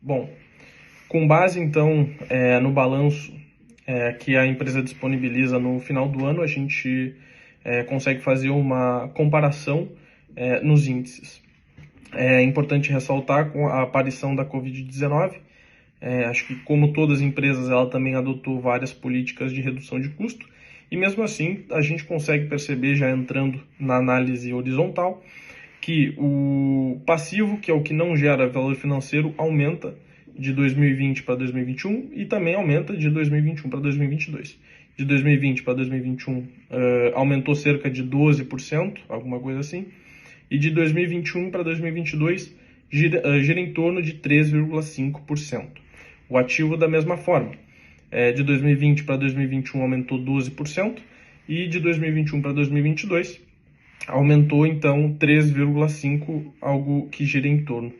Bom, com base então no balanço que a empresa disponibiliza no final do ano, a gente consegue fazer uma comparação nos índices. É importante ressaltar com a aparição da Covid-19, acho que como todas as empresas, ela também adotou várias políticas de redução de custo, e mesmo assim a gente consegue perceber, já entrando na análise horizontal, que o passivo, que é o que não gera valor financeiro, aumenta de 2020 para 2021 e também aumenta de 2021 para 2022. De 2020 para 2021 aumentou cerca de 12%, alguma coisa assim, e de 2021 para 2022 gira em torno de 3,5%. O ativo da mesma forma, de 2020 para 2021 aumentou 12% e de 2021 para 2022 aumentou então 3,5%, algo que gira em torno.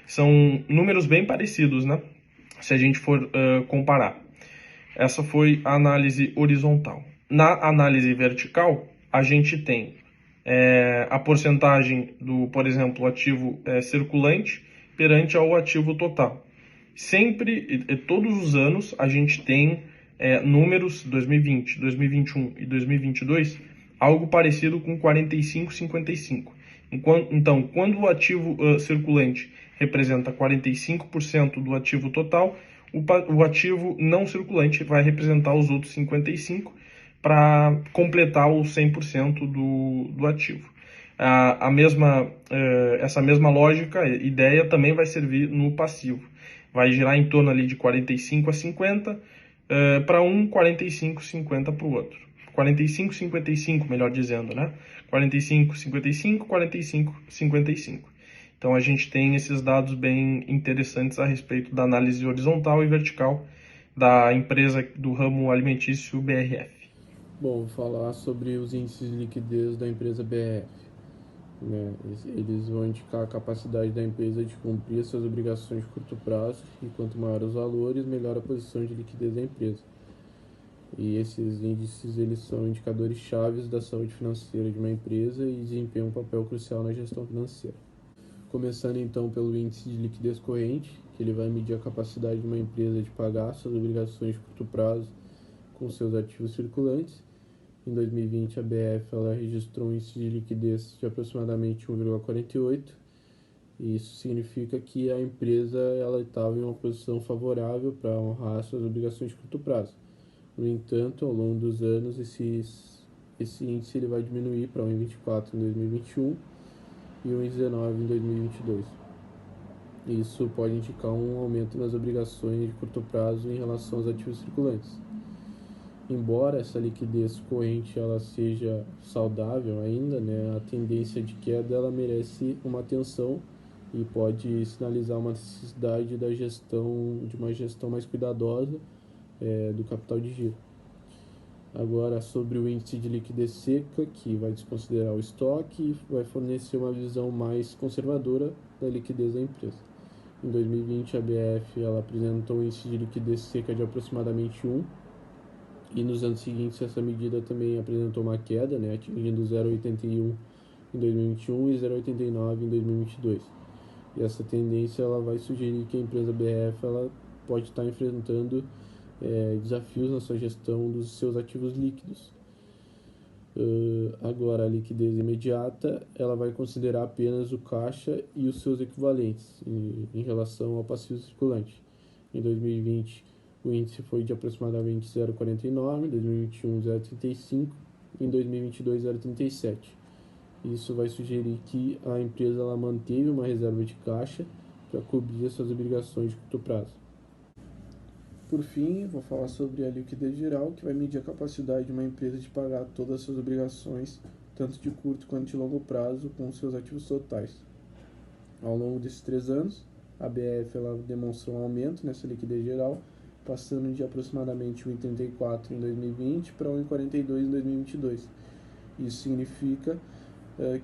São números bem parecidos, né? Se a gente for comparar. Essa foi a análise horizontal. Na análise vertical, a gente tem a porcentagem do, por exemplo, ativo circulante perante ao ativo total. Sempre, todos os anos, a gente tem números 2020, 2021 e 2022, algo parecido com 45-55. Então, quando o ativo circulante representa 45% do ativo total, o ativo não circulante vai representar os outros 55% para completar os 100% do ativo. Essa mesma lógica, ideia, também vai servir no passivo. Vai girar em torno ali de 45 a 50 para um, 45, 50 para o outro. 45, 55, melhor dizendo, né? 45, 55, 45, 55. Então a gente tem esses dados bem interessantes a respeito da análise horizontal e vertical da empresa do ramo alimentício BRF. Bom, vou falar sobre os índices de liquidez da empresa BRF. Né? Eles vão indicar a capacidade da empresa de cumprir suas obrigações de curto prazo, e quanto maior os valores, melhor a posição de liquidez da empresa. E esses índices, eles são indicadores chaves da saúde financeira de uma empresa e desempenham um papel crucial na gestão financeira. Começando então pelo índice de liquidez corrente, que ele vai medir a capacidade de uma empresa de pagar suas obrigações de curto prazo com seus ativos circulantes. Em 2020, a BF ela registrou um índice de liquidez de aproximadamente 1,48, e isso significa que a empresa ela estava em uma posição favorável para honrar suas obrigações de curto prazo. No entanto, ao longo dos anos, esse índice ele vai diminuir para 1,24 em 2021 e 1,19 em 2022. Isso pode indicar um aumento nas obrigações de curto prazo em relação aos ativos circulantes. Embora essa liquidez corrente ela seja saudável ainda, né, a tendência de queda ela merece uma atenção e pode sinalizar uma necessidade de uma gestão mais cuidadosa do capital de giro. Agora, sobre o índice de liquidez seca, que vai desconsiderar o estoque e vai fornecer uma visão mais conservadora da liquidez da empresa. Em 2020, a BF ela apresentou um índice de liquidez seca de aproximadamente 1, e nos anos seguintes essa medida também apresentou uma queda, né, atingindo 0,81 em 2021 e 0,89 em 2022. E essa tendência ela vai sugerir que a empresa BF ela pode estar enfrentando desafios na sua gestão dos seus ativos líquidos. Agora, a liquidez imediata ela vai considerar apenas o caixa e os seus equivalentes em relação ao passivo circulante. Em 2020, o índice foi de aproximadamente 0,49, em 2021 0,35 e em 2022 0,37. Isso vai sugerir que a empresa ela manteve uma reserva de caixa para cobrir as suas obrigações de curto prazo. Por fim, vou falar sobre a liquidez geral, que vai medir a capacidade de uma empresa de pagar todas as suas obrigações, tanto de curto quanto de longo prazo, com seus ativos totais. Ao longo desses 3 anos, a BF ela demonstrou um aumento nessa liquidez geral, passando de aproximadamente 1,34 em 2020 para 1,42 em 2022. Isso significa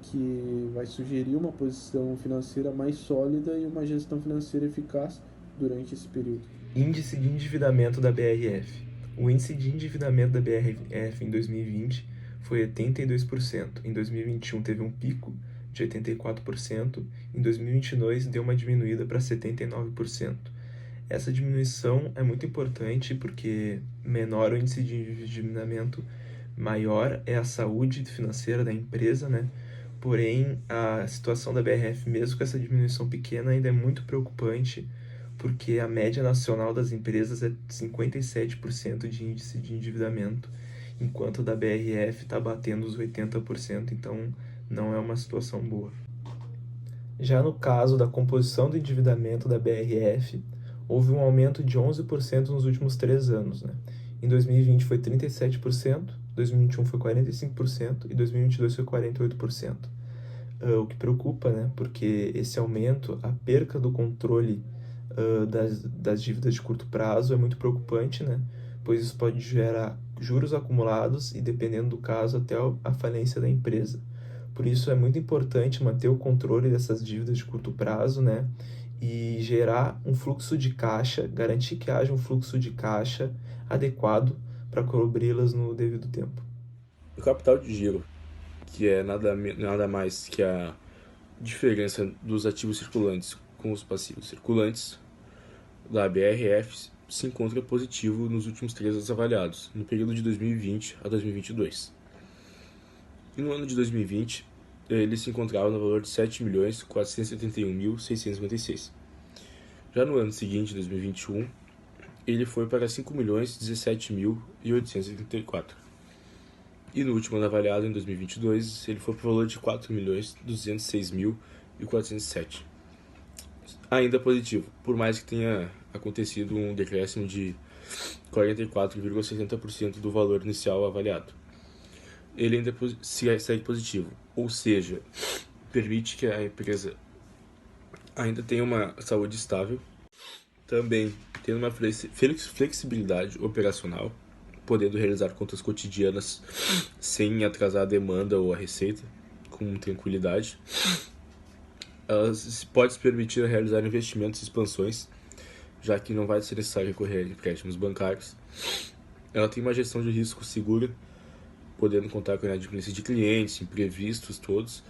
que vai sugerir uma posição financeira mais sólida e uma gestão financeira eficaz durante esse período. Índice de endividamento da BRF. O índice de endividamento da BRF em 2020 foi 82%, em 2021 teve um pico de 84%, em 2022 deu uma diminuída para 79%. Essa diminuição é muito importante porque menor o índice de endividamento, maior é a saúde financeira da empresa, né? Porém, a situação da BRF, mesmo com essa diminuição pequena, ainda é muito preocupante, porque a média nacional das empresas é 57% de índice de endividamento, enquanto a da BRF está batendo os 80%, então não é uma situação boa. Já no caso da composição do endividamento da BRF, houve um aumento de 11% nos últimos 3 anos, né? Em 2020 foi 37%, 2021 foi 45% e 2022 foi 48%. O que preocupa, né? Porque esse aumento, a perca do controle das dívidas de curto prazo é muito preocupante, né? Pois isso pode gerar juros acumulados e, dependendo do caso, até a falência da empresa. Por isso é muito importante manter o controle dessas dívidas de curto prazo, né? E gerar um fluxo de caixa, garantir que haja um fluxo de caixa adequado para cobri-las no devido tempo. O capital de giro, que é nada mais que a diferença dos ativos circulantes com os passivos circulantes da BRF, se encontra positivo nos últimos 3 anos avaliados, no período de 2020 a 2022. E no ano de 2020, ele se encontrava no valor de 7.471.656. Já no ano seguinte, 2021, ele foi para 5.017.834. E no último ano avaliado, em 2022, ele foi para o valor de 4.206.407. Ainda positivo, por mais que tenha acontecido um decréscimo de 44,60% do valor inicial avaliado. Ele ainda segue positivo, ou seja, permite que a empresa ainda tenha uma saúde estável, também tendo uma flexibilidade operacional, podendo realizar contas cotidianas sem atrasar a demanda ou a receita, com tranquilidade. Ela pode se permitir realizar investimentos e expansões, já que não vai ser necessário recorrer a empréstimos bancários. Ela tem uma gestão de risco segura, podendo contar com a inadimplência de clientes, imprevistos todos.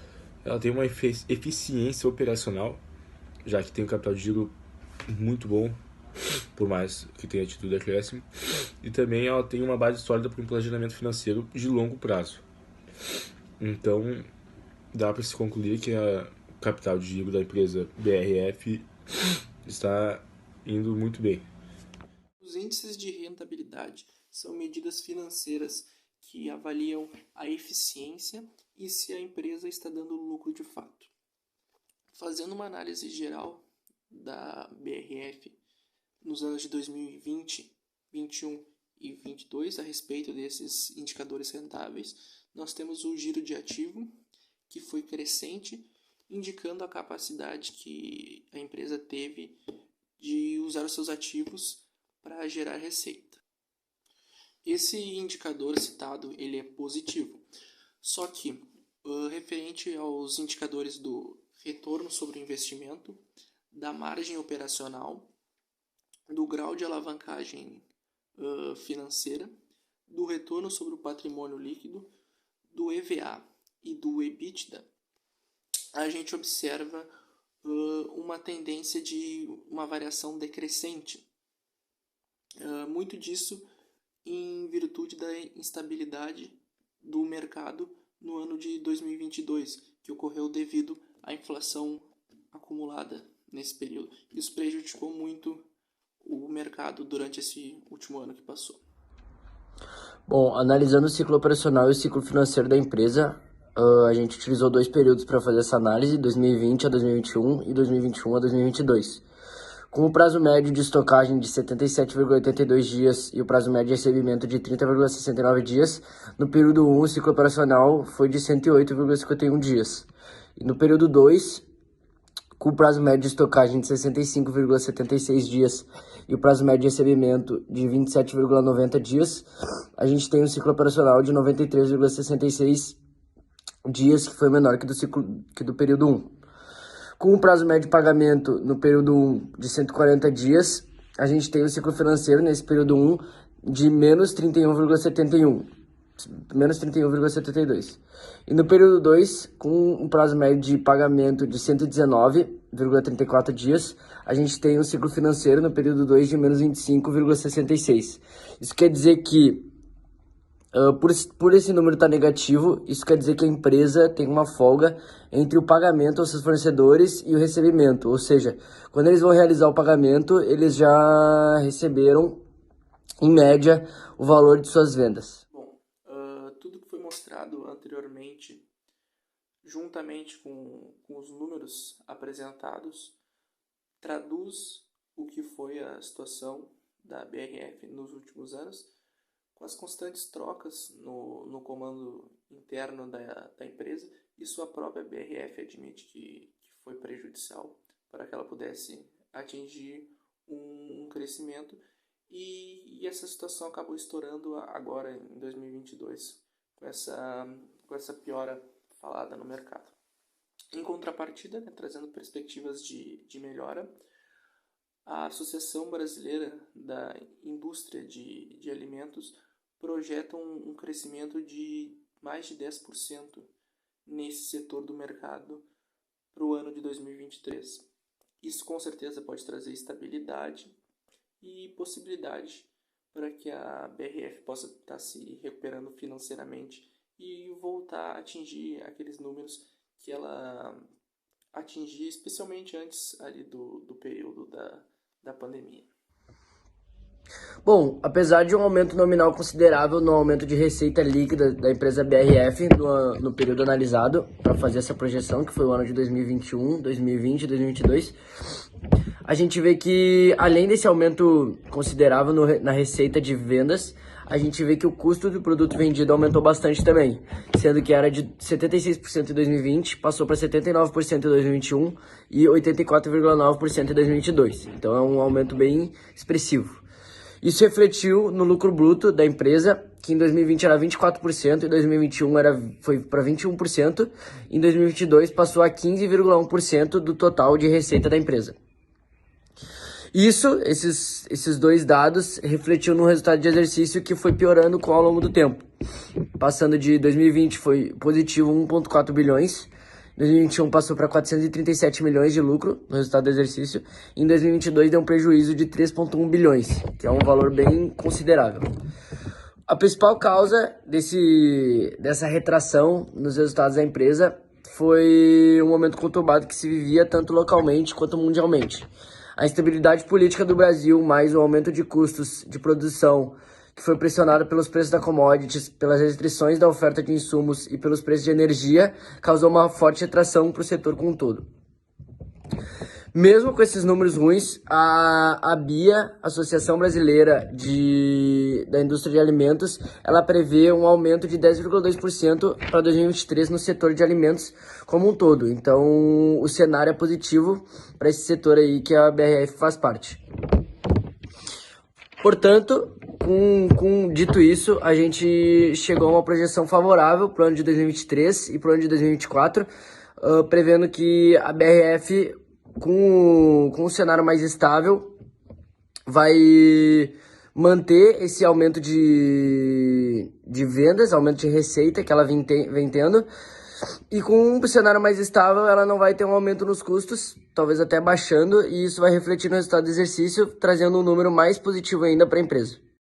Ela tem uma eficiência operacional, já que tem um capital de giro muito bom, por mais que tenha tido decréscimo. E também ela tem uma base sólida para um planejamento financeiro de longo prazo. Então, dá para se concluir que o capital de giro da empresa BRF está indo muito bem. Os índices de rentabilidade são medidas financeiras que avaliam a eficiência e se a empresa está dando lucro de fato. Fazendo uma análise geral da BRF nos anos de 2020, 2021 e 2022 a respeito desses indicadores rentáveis, nós temos o giro de ativo, que foi crescente, indicando a capacidade que a empresa teve de usar os seus ativos para gerar receita. Esse indicador citado ele é positivo, só que referente aos indicadores do retorno sobre o investimento, da margem operacional, do grau de alavancagem financeira, do retorno sobre o patrimônio líquido, do EVA e do EBITDA, a gente observa uma tendência de uma variação decrescente. Muito disso em virtude da instabilidade do mercado no ano de 2022, que ocorreu devido à inflação acumulada nesse período. Isso prejudicou muito o mercado durante esse último ano que passou. Bom, analisando o ciclo operacional e o ciclo financeiro da empresa, a gente utilizou 2 períodos para fazer essa análise, 2020 a 2021 e 2021 a 2022. Com o prazo médio de estocagem de 77,82 dias e o prazo médio de recebimento de 30,69 dias, no período 1 o ciclo operacional foi de 108,51 dias. E no período 2, com o prazo médio de estocagem de 65,76 dias e o prazo médio de recebimento de 27,90 dias, a gente tem um ciclo operacional de 93,66 dias, que foi menor que do período 1. Com o prazo médio de pagamento no período 1 de 140 dias, a gente tem o ciclo financeiro nesse período 1 de menos 31,72. E no período 2, com um prazo médio de pagamento de 119 25,34 dias, a gente tem um ciclo financeiro no período 2 de menos 25,66. Isso quer dizer que, por esse número estar negativo, isso quer dizer que a empresa tem uma folga entre o pagamento aos seus fornecedores e o recebimento. Ou seja, quando eles vão realizar o pagamento, eles já receberam, em média, o valor de suas vendas. Bom, tudo que foi mostrado anteriormente, juntamente com os números apresentados, traduz o que foi a situação da BRF nos últimos anos, com as constantes trocas no comando interno da empresa, e sua própria BRF admite que foi prejudicial para que ela pudesse atingir um crescimento, e essa situação acabou estourando agora em 2022, com essa piora falada no mercado. Em contrapartida, né, trazendo perspectivas de melhora, a Associação Brasileira da Indústria de Alimentos projeta um crescimento de mais de 10% nesse setor do mercado para o ano de 2023. Isso com certeza pode trazer estabilidade e possibilidade para que a BRF possa estar se recuperando financeiramente e voltar a atingir aqueles números que ela atingia, especialmente antes ali do período da pandemia. Bom, apesar de um aumento nominal considerável no aumento de receita líquida da empresa BRF no período analisado, para fazer essa projeção, que foi o ano de 2021, 2020 e 2022, a gente vê que, além desse aumento considerável na receita de vendas, a gente vê que o custo do produto vendido aumentou bastante também, sendo que era de 76% em 2020, passou para 79% em 2021 e 84,9% em 2022. Então é um aumento bem expressivo. Isso refletiu no lucro bruto da empresa, que em 2020 era 24%, em 2021 foi para 21%, em 2022 passou a 15,1% do total de receita da empresa. Esses dois dados refletiu no resultado de exercício, que foi piorando ao longo do tempo. Passando de 2020 foi positivo 1,4 bilhões, em 2021 passou para 437 milhões de lucro no resultado do exercício, e em 2022 deu um prejuízo de 3,1 bilhões, que é um valor bem considerável. A principal causa dessa retração nos resultados da empresa foi um momento conturbado que se vivia tanto localmente quanto mundialmente. A instabilidade política do Brasil, mais o aumento de custos de produção, que foi pressionado pelos preços da commodities, pelas restrições da oferta de insumos e pelos preços de energia, causou uma forte retração para o setor como um todo. Mesmo com esses números ruins, a BIA, Associação Brasileira da Indústria de Alimentos, ela prevê um aumento de 10,2% para 2023 no setor de alimentos como um todo. Então, o cenário é positivo para esse setor aí que a BRF faz parte. Portanto, dito isso, a gente chegou a uma projeção favorável para o ano de 2023 e para o ano de 2024, prevendo que a BRF, com um cenário mais estável, vai manter esse aumento de vendas, aumento de receita que ela vem tendo, e com um cenário mais estável ela não vai ter um aumento nos custos, talvez até baixando, e isso vai refletir no resultado do exercício, trazendo um número mais positivo ainda para a empresa.